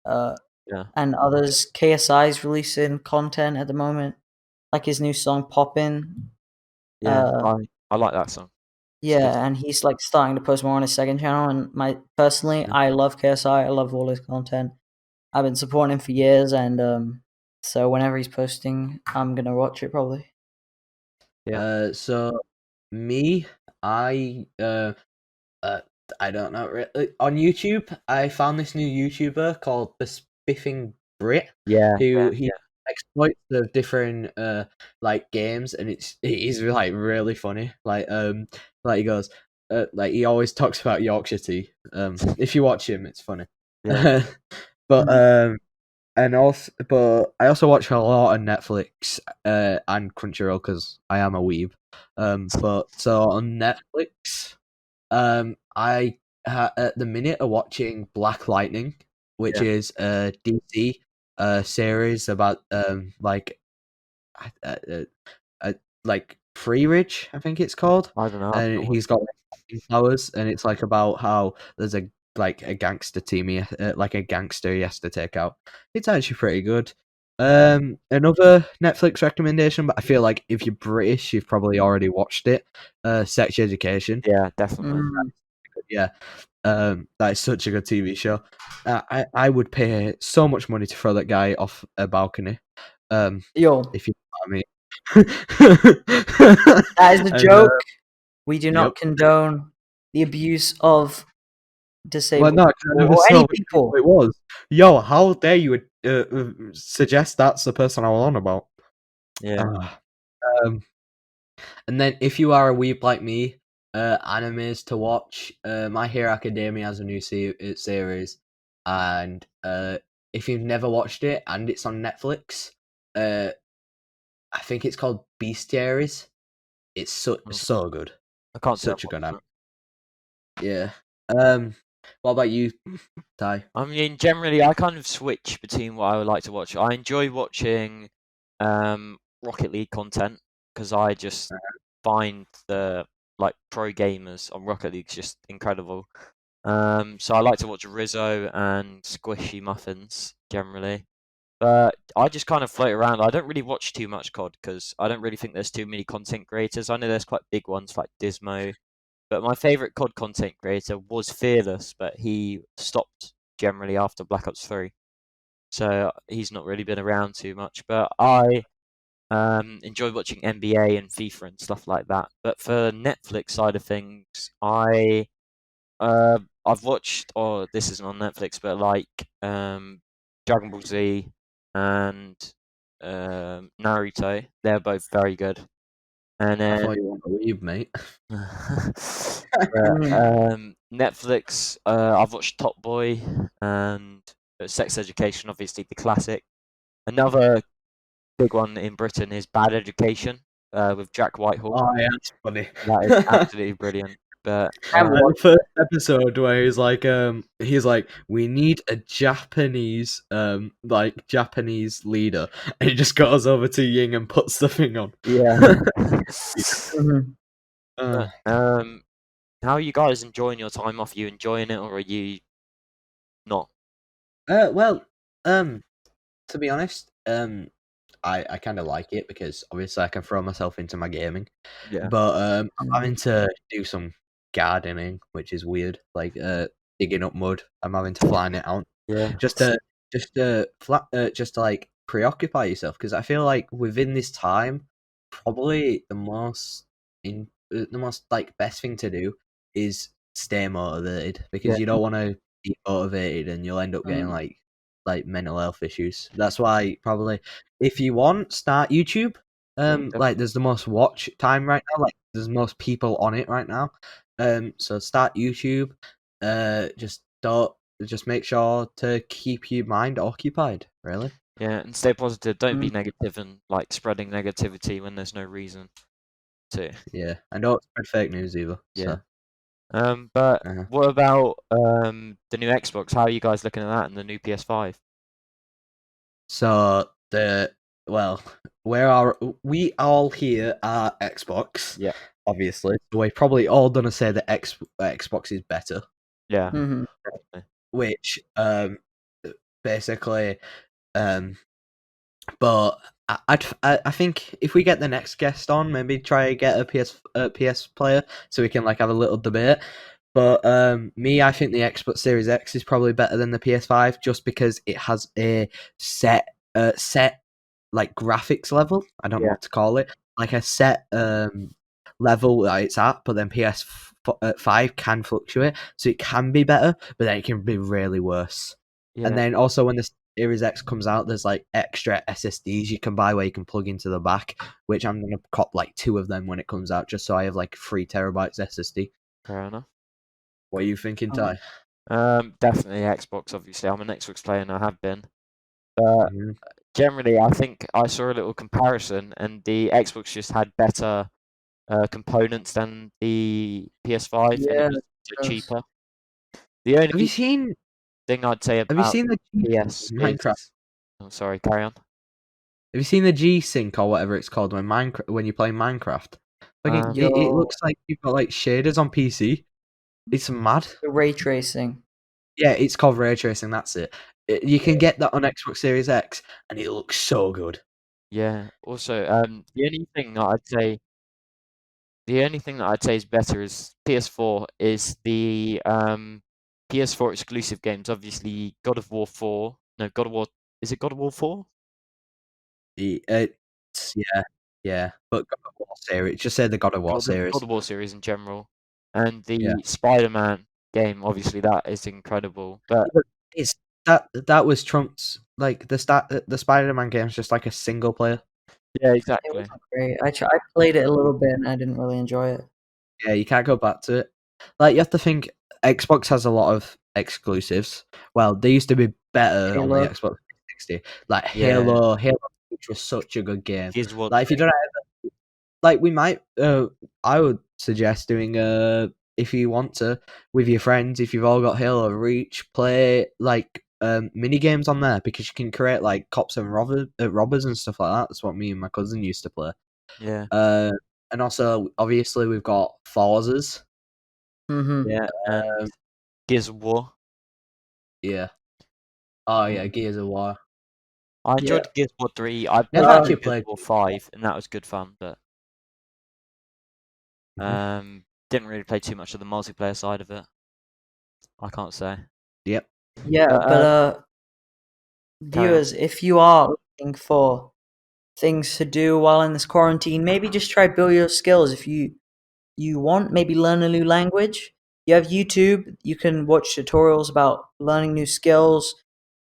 And others. KSI's releasing content at the moment, like his new song "Poppin'." Yeah, I like that song. Yeah, and he's like starting to post more on his second channel. And personally, I love KSI. I love all his content. I've been supporting him for years, and so whenever he's posting, I'm gonna watch it probably. Yeah. So me, I don't know. On YouTube, I found this new YouTuber called The Spiffing Brit. He exploits the different like games, and he's like really funny. Like he goes, like he always talks about Yorkshire tea. If you watch him, it's funny. Yeah. But I also watch a lot on Netflix and Crunchyroll because I am a weeb. But so on Netflix, I at the minute are watching Black Lightning, which is a DC series about like Free Ridge, I think it's called. I don't know. And he's got powers, and it's like about how there's a gangster team, like a gangster he has to take out. It's actually pretty good. Another Netflix recommendation, but I feel like if you're British, you've probably already watched it. Sex Education. Yeah, definitely. Yeah, that is such a good TV show. I would pay so much money to throw that guy off a balcony. Yo, if you know what I mean. That is a joke. We do not condone the abuse of disabled people or any people. It was. Yo, how dare you suggest that's the person I was on about? Yeah. And then if you are a weeb like me, animes to watch. My Hero Academia has a new series, and if you've never watched it and it's on Netflix, I think it's called Bestiaries. It's so good. I can't say such a good anime. Yeah. What about you, Ty? I mean, generally, I kind of switch between what I would like to watch. I enjoy watching Rocket League content because I just find the like pro gamers on Rocket League just incredible. So I like to watch Rizzo and Squishy Muffins generally. But I just kind of float around. I don't really watch too much COD because I don't really think there's too many content creators. I know there's quite big ones like Dismo. But my favourite COD content creator was Fearless, but he stopped generally after Black Ops 3. So he's not really been around too much. But I Enjoy watching NBA and FIFA and stuff like that. But for Netflix side of things, I've watched, or this isn't on Netflix, but like Dragon Ball Z and Naruto. They're both very good. And I then thought you wanted to leave, mate. Netflix, I've watched Top Boy and Sex Education, obviously the classic. Another big one in Britain is Bad Education with Jack Whitehall. Oh yeah, that's funny. That is absolutely brilliant. But And And the first episode where he's like, we need a Japanese Japanese leader, and he just goes over to Ying and puts the thing on. yeah. Mhm. How are you guys enjoying your time off? Are you enjoying it, or are you not? Well, to be honest, I kind of like it because obviously I can throw myself into my gaming, Yeah. but I'm having to do some gardening, which is weird, like digging up mud. I'm having to fly it out Yeah. just to like preoccupy yourself, because I feel like within this time, probably the most like best thing to do is stay motivated, because Yeah. you don't want to be motivated and you'll end up getting like mental health issues. That's why probably, if you want, start YouTube. Like there's the most watch time right now, like there's most people on it right now. So start YouTube. Just make sure to keep your mind occupied, really. Yeah, and stay positive. Don't be negative and like spreading negativity when there's no reason to. Yeah, and don't spread fake news either. Yeah. So. But Uh-huh. what about the new Xbox? How are you guys looking at that and the new PS5? So we all here are Xbox. Yeah. Obviously, so we're probably all gonna say that Xbox is better. Yeah. Mhm. Which basically but I think if we get the next guest on, maybe try to get a PS player so we can like have a little debate. But I think the Xbox Series X is probably better than the PS5, just because it has a set like graphics level. I don't know what to call it, like a set level that it's at. But then PS5 can fluctuate, so it can be better, but then it can be really worse. Yeah. And then also when the Series X comes out, there's like extra SSDs you can buy where you can plug into the back, which I'm gonna cop like 2 of them when it comes out, just so I have like 3 terabytes SSD. Fair enough. What are you thinking, Ty? Definitely Xbox. Obviously, I'm an Xbox player and I have been. But Mhm. generally, I think I saw a little comparison, and the Xbox just had better components than the PS5, and Yeah, it was it does. cheaper. The only Have you seen thing I'd say Have you about seen the PS Minecraft? is, oh, sorry, carry on. Have you seen the G-Sync or whatever it's called when you play Minecraft? Like it looks like you've got like shaders on PC. It's mad. The ray tracing. Yeah, it's called ray tracing. That's it. You can get that on Xbox Series X, and it looks so good. Yeah. Also, the only thing that I'd say is better is PS4 is the PS4 exclusive games. Obviously, God of War 4. No, God of War. Is it God of War 4? Yeah. But God of War series. Just say the God of War series. God of War series in general, and the Yeah. Spider-Man game. Obviously, that is incredible. But It's that was Trump's, like the Spider-Man game is just like a single player. yeah, It exactly. wasn't great. I played it a little bit and I didn't really enjoy it. Yeah, you can't go back to it. Like, you have to think, Xbox has a lot of exclusives. Well, they used to be better on the Halo. Xbox 360. Like Yeah. Halo, which was such a good game. Gears of War Like, if you don't have, like, we might, I would suggest doing if you want to, with your friends, if you've all got Halo Reach, play like mini games on there, because you can create like cops and robbers and stuff like that. That's what me and my cousin used to play. Yeah. And also, obviously, we've got Forzas. Mm-hmm. Yeah, and Gears of War. Yeah. Oh yeah, Gears of War. I enjoyed Gears of War 3. I Never played actually Gears played of War 5, and that was good fun, but didn't really play too much of the multiplayer side of it. I can't say. Yep. Yeah, but Carry on. viewers, if you are looking for things to do while in this quarantine, maybe just try build your skills if you want. Maybe learn a new language. You have YouTube. You can watch tutorials about learning new skills.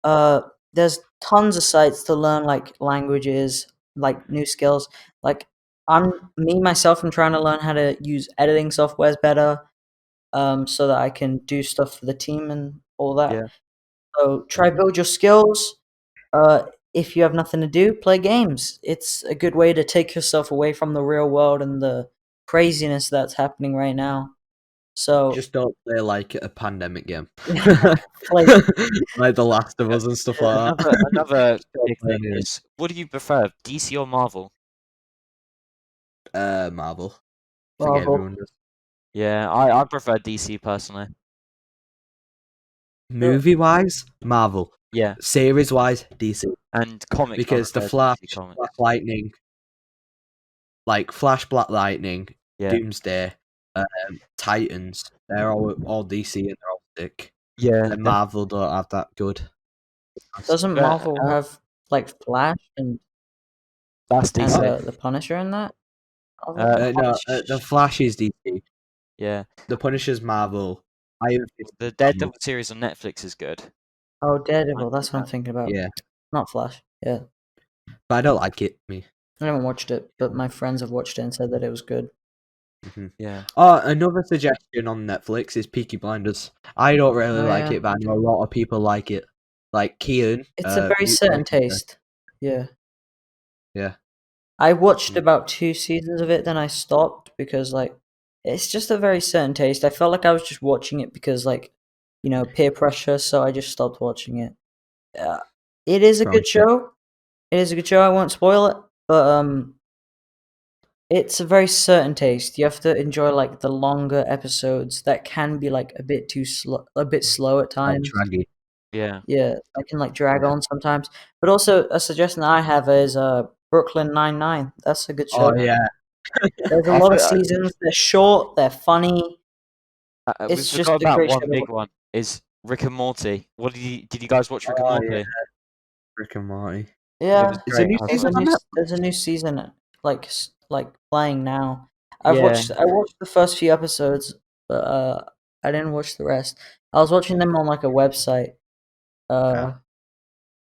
There's tons of sites to learn like languages, like new skills. Like I'm myself, I'm trying to learn how to use editing softwares better, so that I can do stuff for the team and all that. Yeah. So try build your skills. If you have nothing to do, play games. It's a good way to take yourself away from the real world and the craziness that's happening right now. So Just don't play like a pandemic game. play Like The Last of Us and stuff like that. Another Don't big play thing any of is, what do you prefer, DC or Marvel? Marvel. I think Marvel. everyone does. Yeah, I prefer DC personally. Movie wise, Marvel. Yeah, Series wise, DC. and comics. I Because the prefer Flash, DC comics. Black Lightning, like Flash, Black Lightning, Yeah. Doomsday, Titans, they're all DC and they're all sick. Yeah, And Marvel don't have that good. Doesn't But, Marvel have like Flash and that's DC. the Punisher in that? No, the Flash is DC. Yeah, The Punisher's Marvel. Iron Fist. the Daredevil series on Netflix is good. Oh, Daredevil. That's what I'm thinking about. Yeah, Not Flash. Yeah, but I don't like it. Me. I haven't watched it, but my friends have watched it and said that it was good. Yeah. Oh, another suggestion on Netflix is Peaky Blinders. I don't really Oh, like yeah. it, but I know a lot of people like it. Like Kian. It's a very Mute certain Tyrant, taste. Yeah. Yeah. I watched about 2 seasons of it, then I stopped because like it's just a very certain taste. I felt like I was just watching it because like, peer pressure, so I just stopped watching it. It is a Strong good shit. show. It is a good show. I won't spoil it, but it's a very certain taste. You have to enjoy like the longer episodes that can be like a bit slow at Like times. draggy. Yeah. Yeah, I can like drag Yeah. on sometimes. But also a suggestion that I have is Brooklyn Nine-Nine. That's a good show. Oh yeah. There's a I lot of feel- seasons. They're short. They're funny. we It's just forgot a about great one show. big one. Is Rick and Morty. What did you guys watch Rick and Oh, Morty? yeah. Rick and Morty. Yeah, was Is a great. new I season on that? there's a new season like playing now. I Yeah. watched the first few episodes, but I didn't watch the rest. I was watching them on like a website,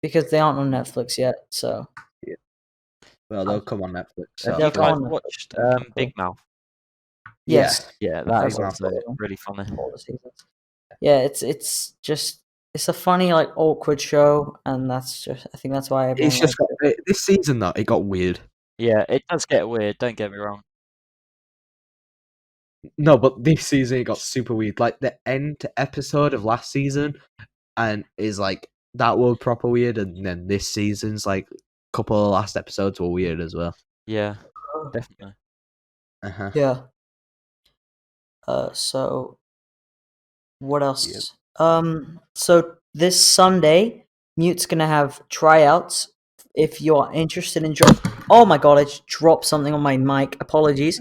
because they aren't on Netflix yet. So Well, they'll come on Netflix. Have They'll you come guys on Netflix. watched Big Mouth? yes, Yeah, that I've is watched also all of them. really funny. all the seasons. Yeah, it's just it's a funny like awkward show, and I think that's why everyone It's just likes it. this season though. It got weird. Yeah, it does get weird. Don't get me wrong. No, but this season it got super weird. Like the end episode of last season, and is like that was proper weird, and then this season's like a couple of last episodes were weird as well. Yeah, definitely. Uh-huh. Yeah. So what else? Yep. So this Sunday, Mute's gonna have tryouts. If you're interested in oh my god, I just dropped something on my mic. Apologies.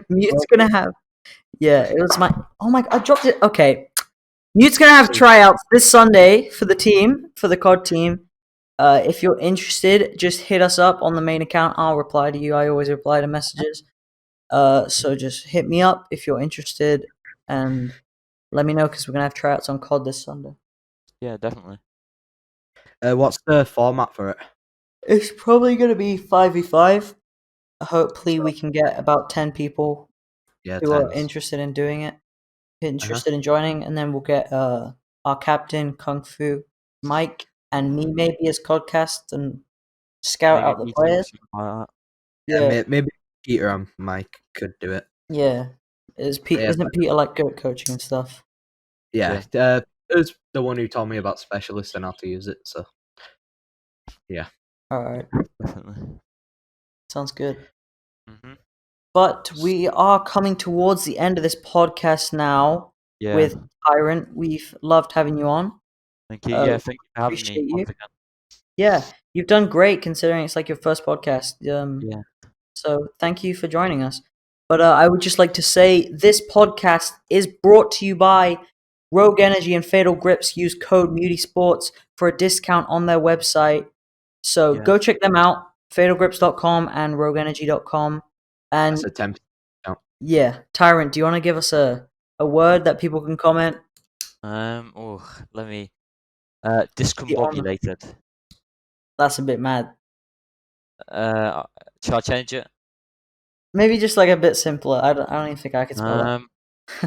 Mute's gonna have. Yeah, it was my. Oh my! I dropped it. Okay. Mute's gonna have tryouts this Sunday for the team, for the COD team. If you're interested, just hit us up on the main account. I'll reply to you. I always reply to messages. So just hit me up if you're interested, and let me know because we're gonna have tryouts on COD this Sunday. Yeah, definitely. What's the format for it? It's probably gonna be 5v5. Hopefully, we can get about 10 people Yeah, who are 10s. interested in doing it, interested in joining, and then we'll get our captain Kung Fu, Mike, and me maybe as Codcast and scout out the Maybe players. something like that. Yeah, maybe Peter and Mike could do it. Yeah. Isn't Peter like goat coaching and stuff? Yeah, Peter's the one who told me about Specialist and how to use it. So yeah. All right, Definitely. sounds good. Mhm. But we are coming towards the end of this podcast now Yeah. with Tyrant. We've loved having you on. Thank you. Yeah, thank you for having appreciate me you. once again. Yeah, you've done great considering it's like your first podcast. Yeah. So thank you for joining us. But I would just like to say this podcast is brought to you by Rogue Energy and Fatal Grips. Use code Mute Esports for a discount on their website. So Yeah. go check them out, fatalgrips.com and rogueenergy.com. And That's a 10%. yeah, Tyrant, do you want to give us a word that people can comment? Let me. The honor. Discombobulated. That's a bit mad. Shall I change it? Maybe just like a bit simpler. I don't even think I could spell it.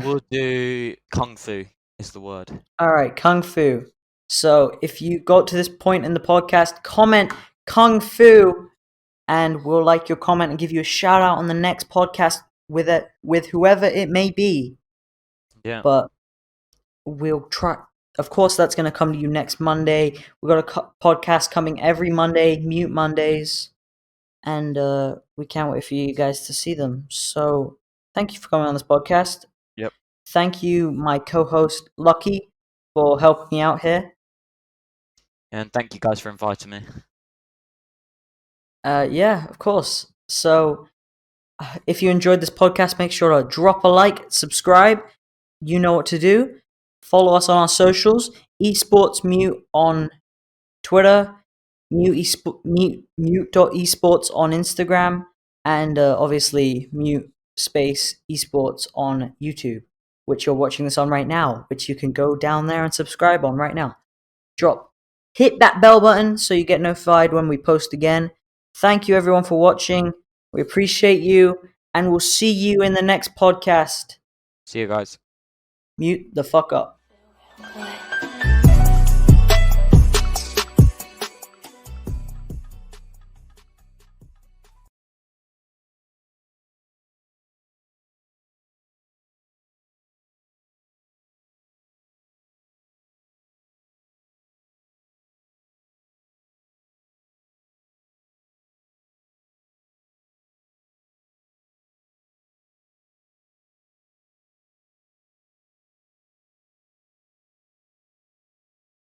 We'll do kung fu is the word. All right, Kung Fu. So if you got to this point in the podcast, comment Kung Fu, and we'll like your comment and give you a shout out on the next podcast with whoever it may be. Yeah. But we'll try. Of course, that's going to come to you next Monday. We've got a podcast coming every Monday, Mute Mondays, and we can't wait for you guys to see them. So thank you for coming on this podcast. Yep. Thank you, my co-host Lucky, for helping me out here. And thank you guys for inviting me. Yeah, of course. So if you enjoyed this podcast, make sure to drop a like, subscribe. You know what to do. Follow us on our socials. Esports Mute on Twitter, mute.esports on Instagram, and obviously Mute Space Esports on YouTube, which you're watching this on right now, which you can go down there and subscribe on right now. Hit that bell button so you get notified when we post again. Thank you everyone for watching. We appreciate you, and we'll see you in the next podcast. See you guys. Mute the fuck up.